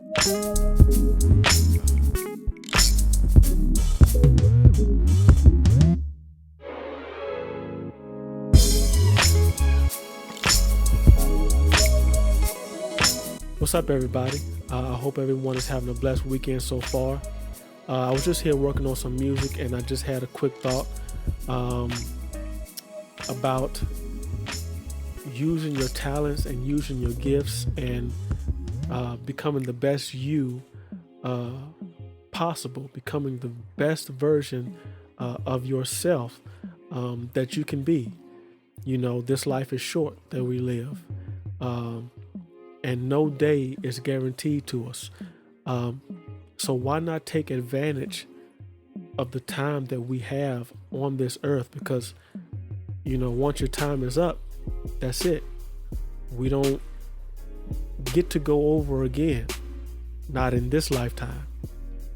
What's up, everybody? I hope everyone is having a blessed weekend so far. I was just here working on some music, and I just had a quick thought um, about using your talents and using your gifts and becoming the best you uh, possible, becoming the best version of yourself that you can be. You know, this life is short that we live. Um, and no day is guaranteed to us. Um, so why not take advantage of the time that we have on this earth? Because, you know, once your time is up, that's it. We don't get to go over again, not in this lifetime.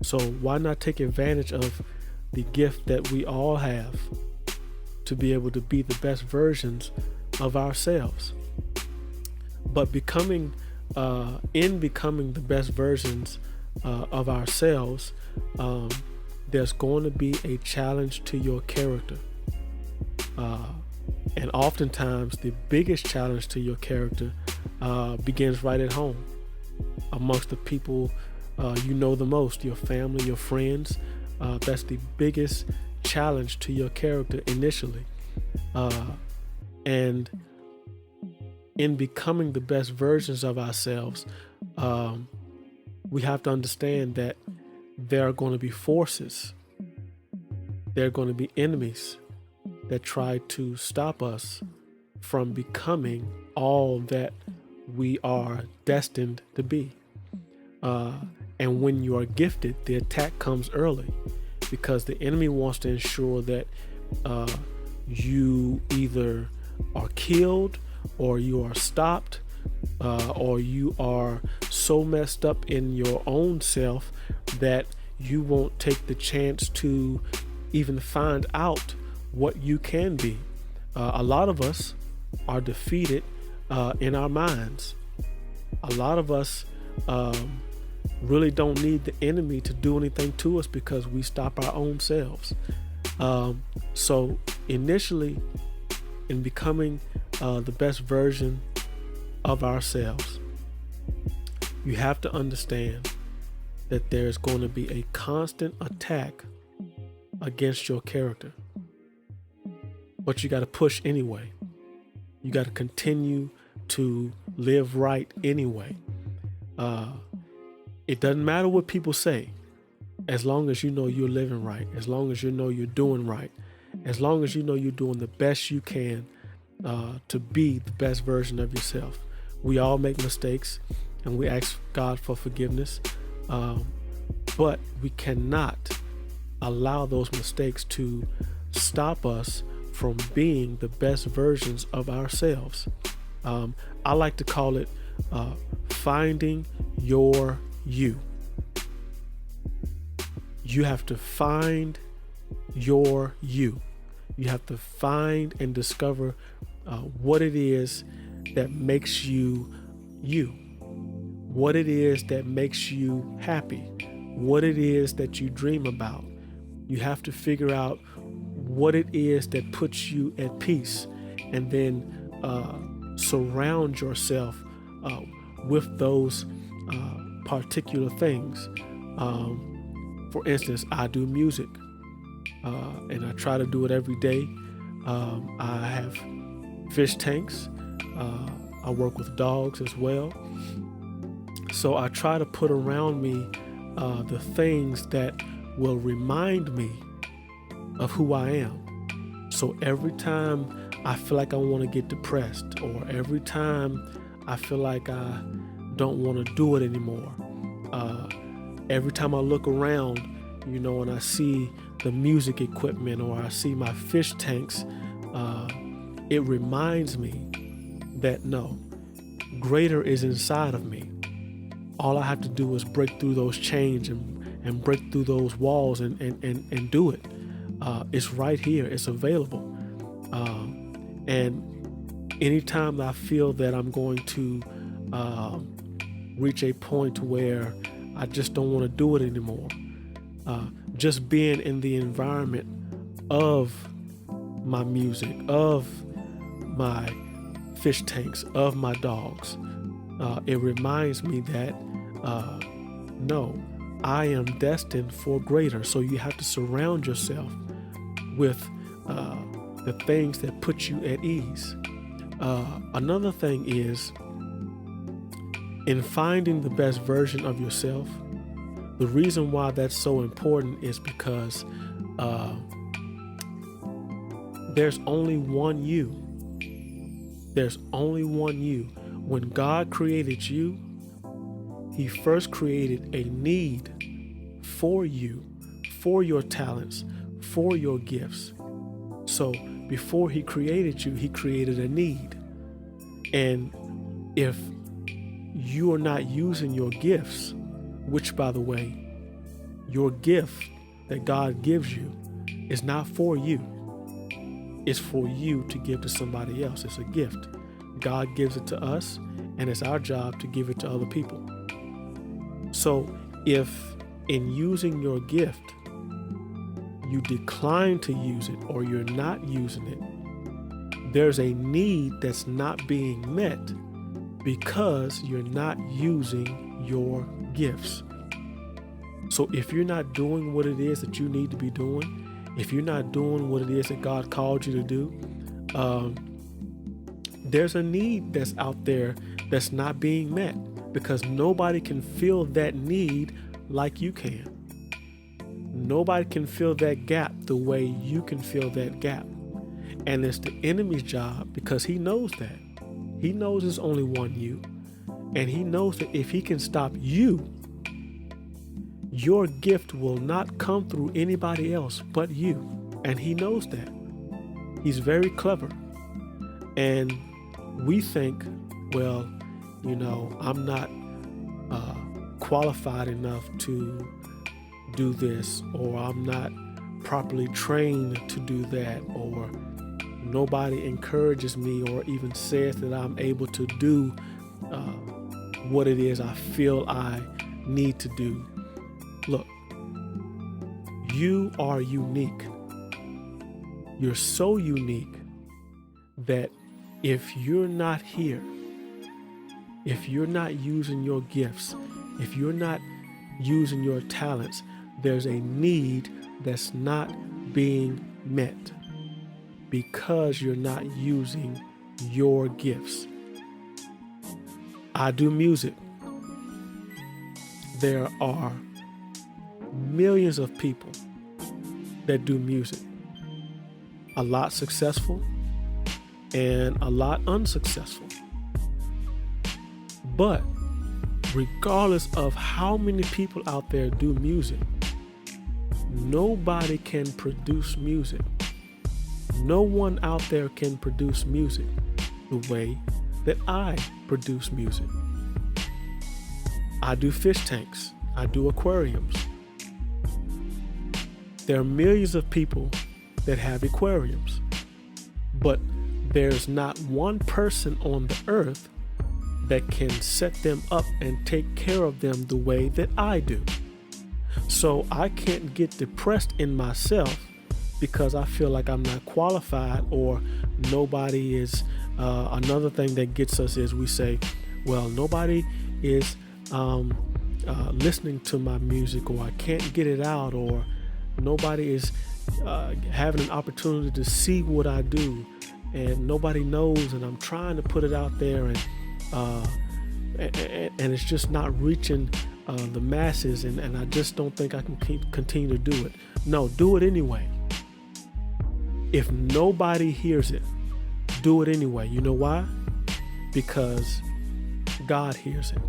So why not take advantage of the gift that we all have to be able to be the best versions of ourselves? But in becoming the best versions of ourselves, there's going to be a challenge to your character. And oftentimes, the biggest challenge to your character begins right at home, amongst the people you know the most, your family, your friends. That's the biggest challenge to your character initially. And in becoming the best versions of ourselves, we have to understand that there are going to be forces, there are going to be enemies that try to stop us from becoming all that we are destined to be. And when you are gifted, the attack comes early, because the enemy wants to ensure that you either are killed, or you are stopped, or you are so messed up in your own self that you won't take the chance to even find out what you can be. A lot of us are defeated in our minds. A lot of us really don't need the enemy to do anything to us, because we stop our own selves. So initially, in becoming the best version of ourselves, you have to understand that there's going to be a constant attack against your character. But you got to push anyway. You got to continue to live right anyway. It doesn't matter what people say, as long as you know you're living right, as long as you know you're doing right, as long as you know you're doing the best you can to be the best version of yourself. We all make mistakes, and we ask God for forgiveness, but we cannot allow those mistakes to stop us from being the best versions of ourselves. I like to call it finding your you. You have to find your you. You have to find and discover what it is that makes you you, what it is that makes you happy, what it is that you dream about. You have to figure out what it is that puts you at peace, and then surround yourself with those particular things. For instance, I do music, and I try to do it every day. I have fish tanks. I work with dogs as well. So I try to put around me the things that will remind me of who I am. So every time I feel like I want to get depressed, or every time I feel like I don't want to do it anymore, every time I look around, you know, and I see the music equipment, or I see my fish tanks, it reminds me that no, greater is inside of me. All I have to do is break through those chains and break through those walls and do it. It's right here. It's available. And anytime I feel that I'm going to reach a point where I just don't want to do it anymore. Just being in the environment of my music, of my fish tanks, of my dogs, it reminds me that no, I am destined for greater. So you have to surround yourself with the things that put you at ease. Another thing is, in finding the best version of yourself, the reason why that's so important is because there's only one you. There's only one you. When God created you, He first created a need for you, for your talents, for your gifts. So before He created you, He created a need. And if you are not using your gifts, which, by the way, your gift that God gives you is not for you. It's for you to give to somebody else. It's a gift. God gives it to us, and it's our job to give it to other people. So if in using your gift, you decline to use it or you're not using it, there's a need that's not being met because you're not using your gifts. So if you're not doing what it is that you need to be doing, if you're not doing what it is that God called you to do, there's a need that's out there that's not being met because nobody can fill that need like you can. Nobody can fill that gap the way you can fill that gap. And it's the enemy's job, because he knows that. He knows there's only one you. And he knows that if he can stop you, your gift will not come through anybody else but you. And he knows that. He's very clever. And we think, well, I'm not qualified enough to do this, or I'm not properly trained to do that, or nobody encourages me or even says that I'm able to do what it is I feel I need to do. Look, you are unique. You're so unique that if you're not here, if you're not using your gifts, if you're not using your talents, there's a need that's not being met because you're not using your gifts. I do music. There are millions of people that do music. A lot successful and a lot unsuccessful. But regardless of how many people out there do music, nobody can produce music. No one out there can produce music the way that I produce music. I do fish tanks. I do aquariums. There are millions of people that have aquariums, but there's not one person on the earth that can set them up and take care of them the way that I do. So I can't get depressed in myself because I feel like I'm not qualified or nobody is. Another thing that gets us is we say, well, nobody is listening to my music, or I can't get it out, or nobody is having an opportunity to see what I do, and nobody knows, and I'm trying to put it out there, and it's just not reaching the masses, and I just don't think I can continue to do it. No, do it anyway. If nobody hears it, do it anyway. You know why? Because God hears it.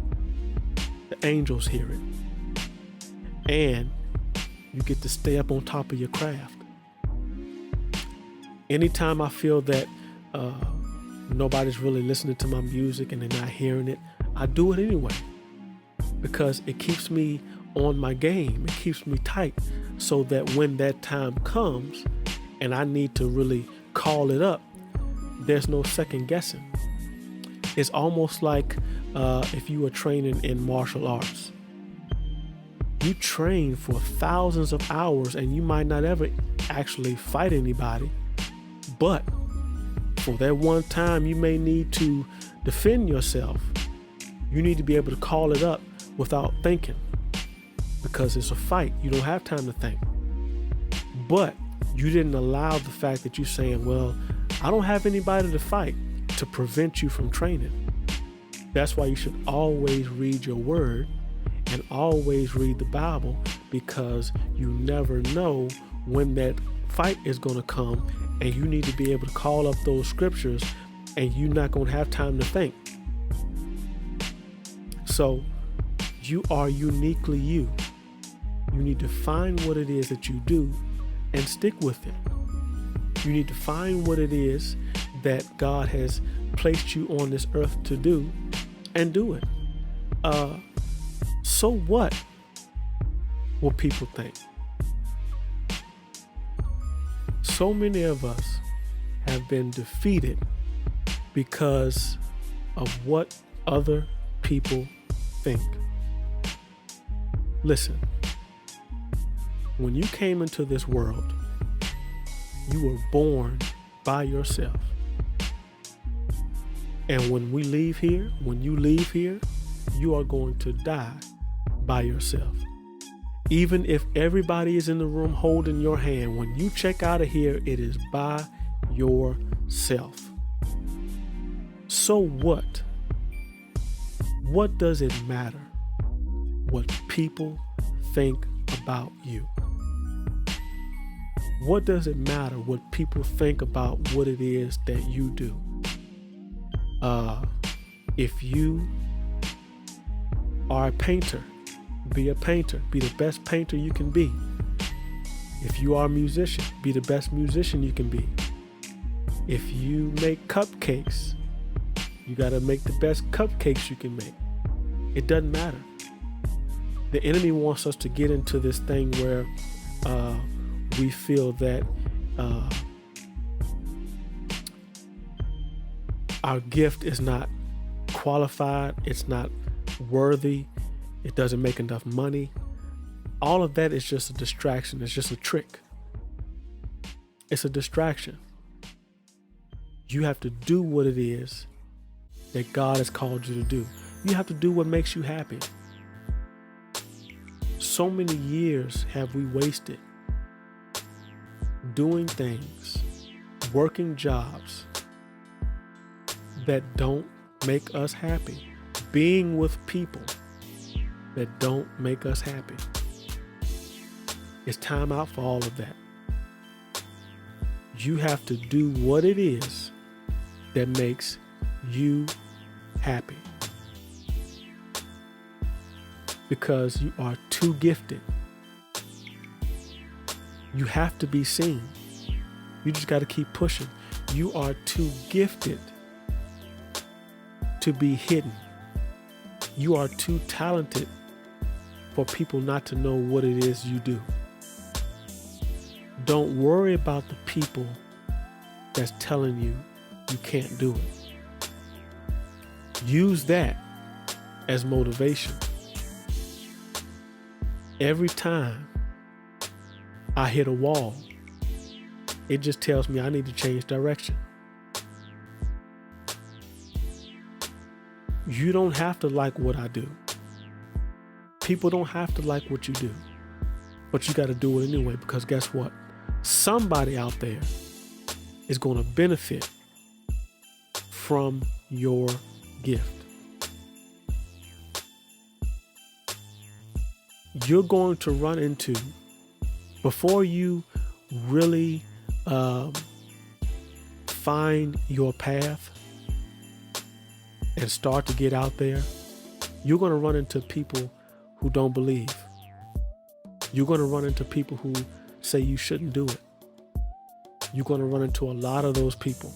The angels hear it. And you get to stay up on top of your craft. Anytime I feel that nobody's really listening to my music and they're not hearing it, I do it anyway. Because it keeps me on my game. It keeps me tight so that when that time comes and I need to really call it up, there's no second guessing. It's almost like if you were training in martial arts. You train for thousands of hours and you might not ever actually fight anybody. But for that one time you may need to defend yourself, you need to be able to call it up without thinking, because it's a fight. You don't have time to think. But you didn't allow the fact that you're saying, well, I don't have anybody to fight, to prevent you from training. That's why you should always read your word and always read the Bible, because you never know when that fight is going to come, and you need to be able to call up those scriptures, and you're not going to have time to think. So you are uniquely you. You need to find what it is that you do and stick with it. You need to find what it is that God has placed you on this earth to do and do it. So what will people think? So many of us have been defeated because of what other people think. Listen, when you came into this world, you were born by yourself. And when we leave here, when you leave here, you are going to die by yourself. Even if everybody is in the room holding your hand, when you check out of here, it is by yourself. So what? What does it matter what people think about you? What does it matter what people think about what it is that you do? If you are a painter, be a painter. Be the best painter you can be. If you are a musician, be the best musician you can be. If you make cupcakes, you got to make the best cupcakes you can make. It doesn't matter. The enemy wants us to get into this thing where we feel that our gift is not qualified, it's not worthy, it doesn't make enough money. All of that is just a distraction. It's just a trick. It's a distraction. You have to do what it is that God has called you to do. You have to do what makes you happy. So many years have we wasted doing things, working jobs that don't make us happy, being with people that don't make us happy. It's time out for all of that. You have to do what it is that makes you happy, because you are too gifted. You have to be seen. You just got to keep pushing. You are too gifted to be hidden. You are too talented for people not to know what it is you do. Don't worry about the people that's telling you you can't do it. Use that as motivation. Every time I hit a wall, it just tells me I need to change direction. You don't have to like what I do. People don't have to like what you do. But you got to do it anyway, because guess what? Somebody out there is going to benefit from your gift. You're going to run into, before you really find your path and start to get out there, you're going to run into people who don't believe. You're going to run into people who say you shouldn't do it. You're going to run into a lot of those people.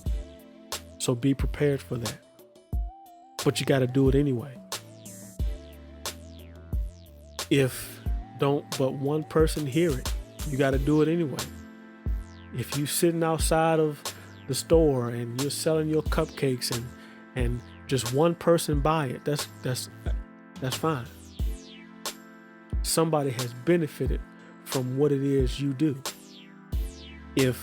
So be prepared for that. But you got to do it anyway. If don't but one person hear it, you got to do it anyway. If you sitting outside of the store and you're selling your cupcakes and just one person buy it, that's fine. Somebody has benefited from what it is you do. If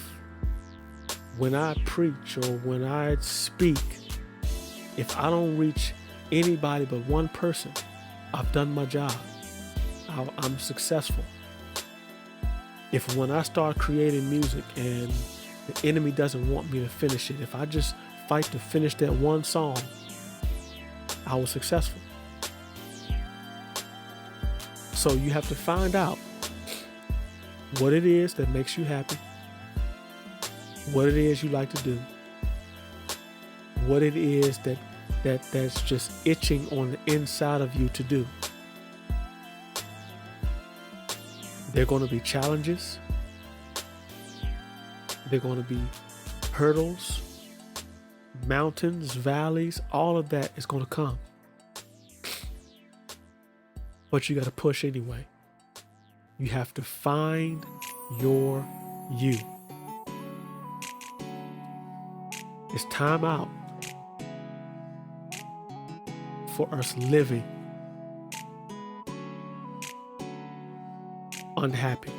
when I preach or when I speak, if I don't reach anybody but one person, I've done my job. I'm successful. If when I start creating music and the enemy doesn't want me to finish it, if I just fight to finish that one song, I was successful. So you have to find out what it is that makes you happy, what it is you like to do, what it is that's just itching on the inside of you to do. There are going to be challenges. There are going to be hurdles, mountains, valleys, all of that is going to come. But you got to push anyway. You have to find your you. It's time out for us living unhappy.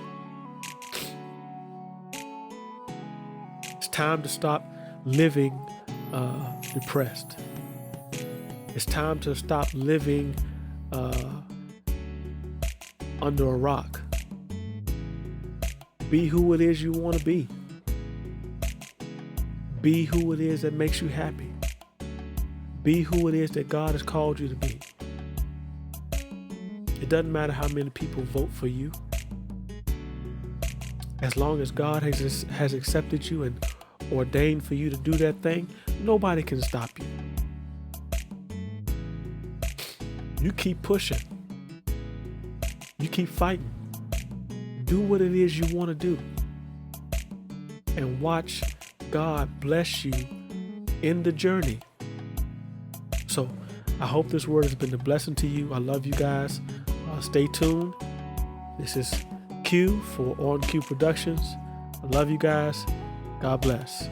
It's time to stop living depressed. It's time to stop living under a rock. Be who it is you want to be. Be who it is that makes you happy. Be who it is that God has called you to be. It doesn't matter how many people vote for you. As long as God has accepted you and ordained for you to do that thing, nobody can stop you. You keep pushing. You keep fighting. Do what it is you want to do. And watch God bless you in the journey. So I hope this word has been a blessing to you. I love you guys. Stay tuned. This is Q for On Q Productions. I love you guys. God bless.